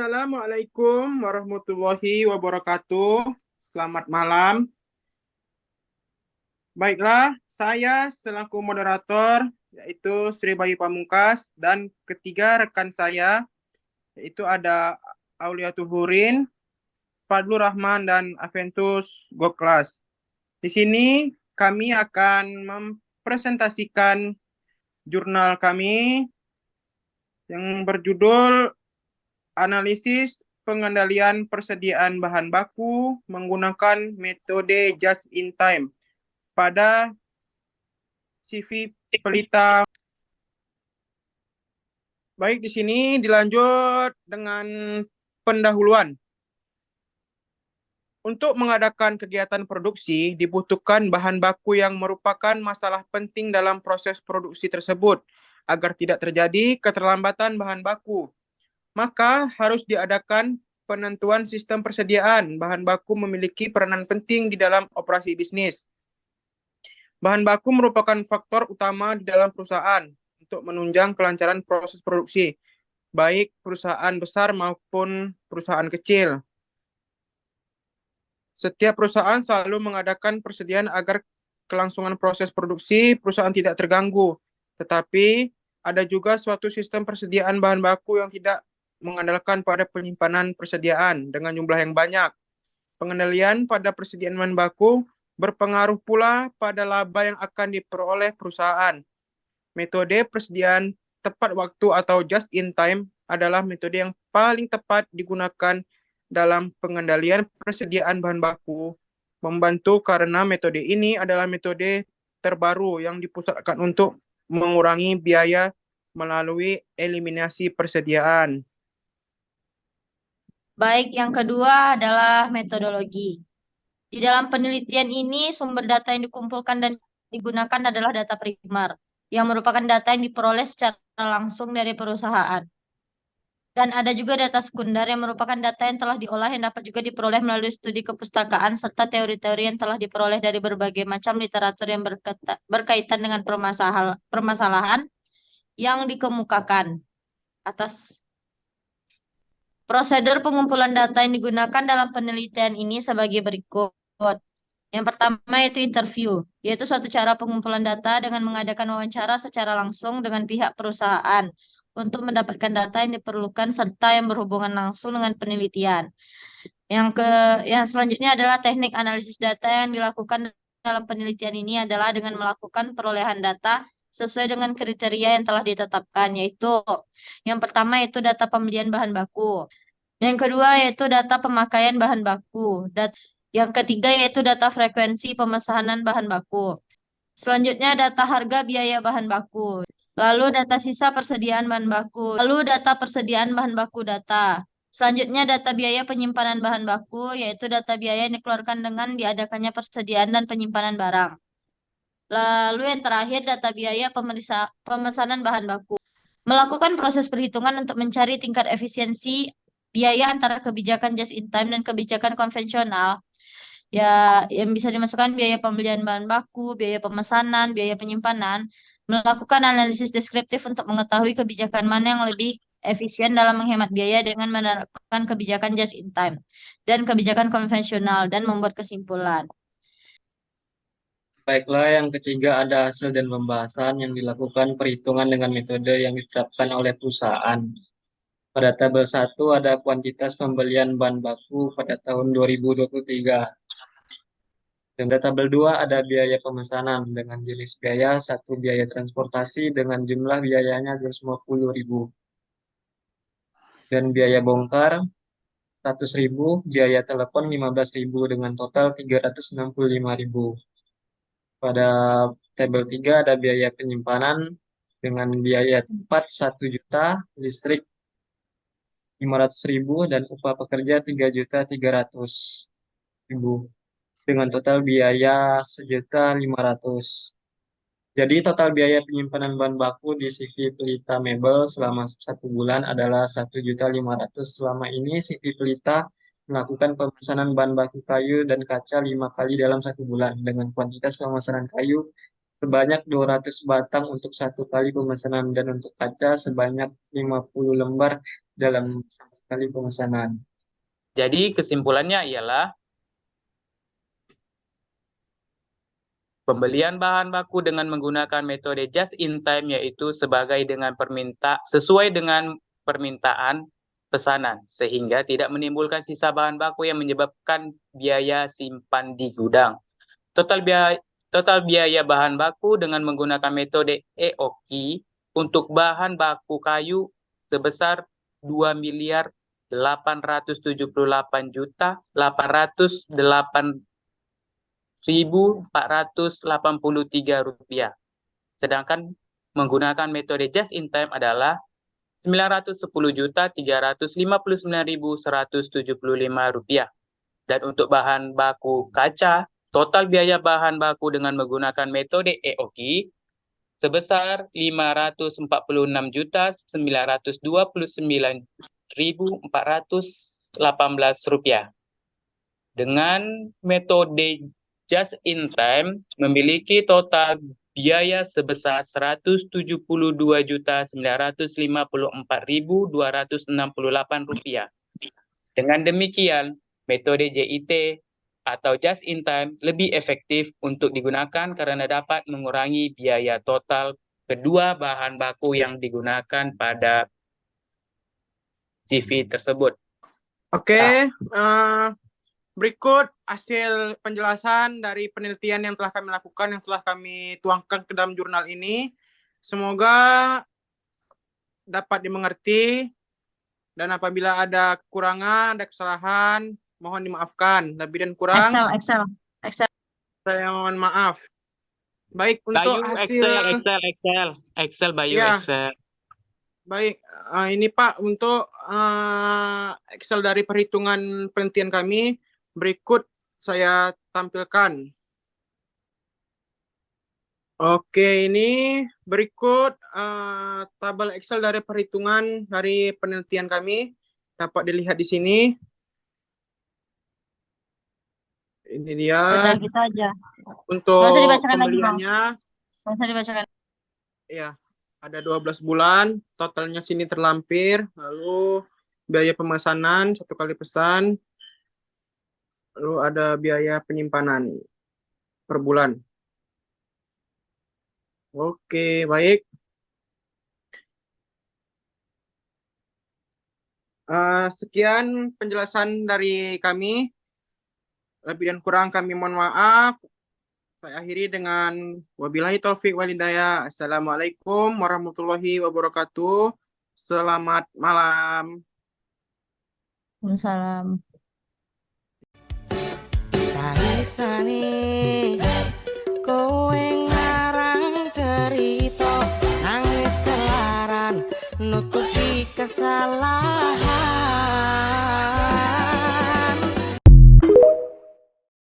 Assalamualaikum warahmatullahi wabarakatuh. Selamat malam. Baiklah, saya selaku moderator yaitu Sri Bayu Pamungkas dan ketiga rekan saya yaitu ada Auliatul Hurin, Fadlur Rahman dan Aventus Goklas. Di sini kami akan mempresentasikan jurnal kami yang berjudul Analisis Pengendalian Persediaan Bahan Baku menggunakan metode just in time pada CV Pelita. Baik, di sini dilanjut dengan pendahuluan. Untuk mengadakan kegiatan produksi, dibutuhkan bahan baku yang merupakan masalah penting dalam proses produksi tersebut, agar tidak terjadi keterlambatan bahan baku. Maka harus diadakan penentuan sistem persediaan. Bahan baku memiliki peranan penting di dalam operasi bisnis. Bahan baku merupakan faktor utama di dalam perusahaan untuk menunjang kelancaran proses produksi, baik perusahaan besar maupun perusahaan kecil. Setiap perusahaan selalu mengadakan persediaan agar kelangsungan proses produksi perusahaan tidak terganggu. Tetapi ada juga suatu sistem persediaan bahan baku yang tidak mengandalkan pada penyimpanan persediaan dengan jumlah yang banyak. Pengendalian pada persediaan bahan baku berpengaruh pula pada laba yang akan diperoleh perusahaan. Metode persediaan tepat waktu atau just in time adalah metode yang paling tepat digunakan dalam pengendalian persediaan bahan baku. Membantu karena metode ini adalah metode terbaru yang dipusatkan untuk mengurangi biaya melalui eliminasi persediaan. Baik, yang kedua adalah metodologi. Di dalam penelitian ini, sumber data yang dikumpulkan dan digunakan adalah data primer, yang merupakan data yang diperoleh secara langsung dari perusahaan. Dan ada juga data sekunder yang merupakan data yang telah diolah yang dapat juga diperoleh melalui studi kepustakaan serta teori-teori yang telah diperoleh dari berbagai macam literatur yang berkaitan dengan permasalahan yang dikemukakan atas. Prosedur pengumpulan data yang digunakan dalam penelitian ini sebagai berikut. Yang pertama yaitu interview, yaitu suatu cara pengumpulan data dengan mengadakan wawancara secara langsung dengan pihak perusahaan untuk mendapatkan data yang diperlukan serta yang berhubungan langsung dengan penelitian. Yang selanjutnya adalah teknik analisis data yang dilakukan dalam penelitian ini adalah dengan melakukan perolehan data sesuai dengan kriteria yang telah ditetapkan, yaitu yang pertama yaitu data pembelian bahan baku. Yang kedua yaitu data pemakaian bahan baku. Yang ketiga yaitu data frekuensi pemesanan bahan baku. Selanjutnya data harga biaya bahan baku. Lalu data sisa persediaan bahan baku. Lalu data persediaan bahan baku data. Selanjutnya data biaya penyimpanan bahan baku, yaitu data biaya yang dikeluarkan dengan diadakannya persediaan dan penyimpanan barang. Lalu yang terakhir data biaya pemesanan bahan baku. Melakukan proses perhitungan untuk mencari tingkat efisiensi biaya antara kebijakan just in time dan kebijakan konvensional. Ya, yang bisa dimasukkan biaya pembelian bahan baku, biaya pemesanan, biaya penyimpanan. Melakukan analisis deskriptif untuk mengetahui kebijakan mana yang lebih efisien dalam menghemat biaya dengan menerapkan kebijakan just in time dan kebijakan konvensional dan membuat kesimpulan. Baiklah, yang ketiga ada hasil dan pembahasan yang dilakukan perhitungan dengan metode yang diterapkan oleh perusahaan. Pada tabel 1 ada kuantitas pembelian bahan baku pada tahun 2023. Dan pada tabel 2 ada biaya pemesanan dengan jenis biaya, satu biaya transportasi dengan jumlah biayanya 250.000. Dan biaya bongkar 100.000, biaya telepon 15.000 dengan total 365.000. Pada tabel 3 ada biaya penyimpanan dengan biaya tempat 1 juta, listrik 500.000 dan upah pekerja 3.300.000 dengan total biaya 1.500.000. Jadi total biaya penyimpanan bahan baku di CV Pelita Mebel selama 1 bulan adalah 1.500.000. Selama ini CV Pelita melakukan pemesanan bahan baku kayu dan kaca 5 kali dalam 1 bulan dengan kuantitas pemesanan kayu sebanyak 200 batang untuk satu kali pemesanan dan untuk kaca sebanyak 50 lembar dalam sekali pemesanan. Jadi kesimpulannya ialah pembelian bahan baku dengan menggunakan metode just in time yaitu sesuai dengan permintaan pesanan sehingga tidak menimbulkan sisa bahan baku yang menyebabkan biaya simpan di gudang. Total biaya bahan baku dengan menggunakan metode EOQ untuk bahan baku kayu sebesar 2.878.803 rupiah. Sedangkan menggunakan metode just in time adalah 910.359.175 rupiah. Dan untuk bahan baku kaca, total biaya bahan baku dengan menggunakan metode EOQ sebesar 549.929.418 rupiah. Dengan metode just in time memiliki total biaya sebesar 172.954.268 rupiah. Dengan demikian, metode JIT atau just in time lebih efektif untuk digunakan karena dapat mengurangi biaya total kedua bahan baku yang digunakan pada CV tersebut. Oke, berikut hasil penjelasan dari penelitian yang telah kami lakukan, yang telah kami tuangkan ke dalam jurnal ini. Semoga dapat dimengerti, dan apabila ada kekurangan, ada kesalahan, mohon dimaafkan. Lebih dan kurang, Excel. saya mohon maaf. Baik, untuk Bayu, hasil... Excel, Bayu, Ya. Excel. Baik, ini Pak, untuk Excel dari perhitungan penelitian kami, berikut saya tampilkan. Oke, ini berikut tabel Excel dari perhitungan dari penelitian kami. Dapat dilihat di sini. Ini dia. Udah gitu aja. Untuk Nggak usah dibacakan lagi, Bang. pembeliannya, Nggak usah dibacakan. ya, ada 12 bulan. Totalnya sini terlampir. Lalu biaya pemesanan 1 kali pesan. Lalu ada biaya penyimpanan per bulan. Oke, baik. Sekian penjelasan dari kami. Lebih dan kurang kami mohon maaf. Saya akhiri dengan wabillahi taufik wal hidayah. Assalamualaikum warahmatullahi wabarakatuh. Selamat malam. Waalaikumsalam. Sani kowe ngarang cerita nangis kelaran nutupi kesalahan.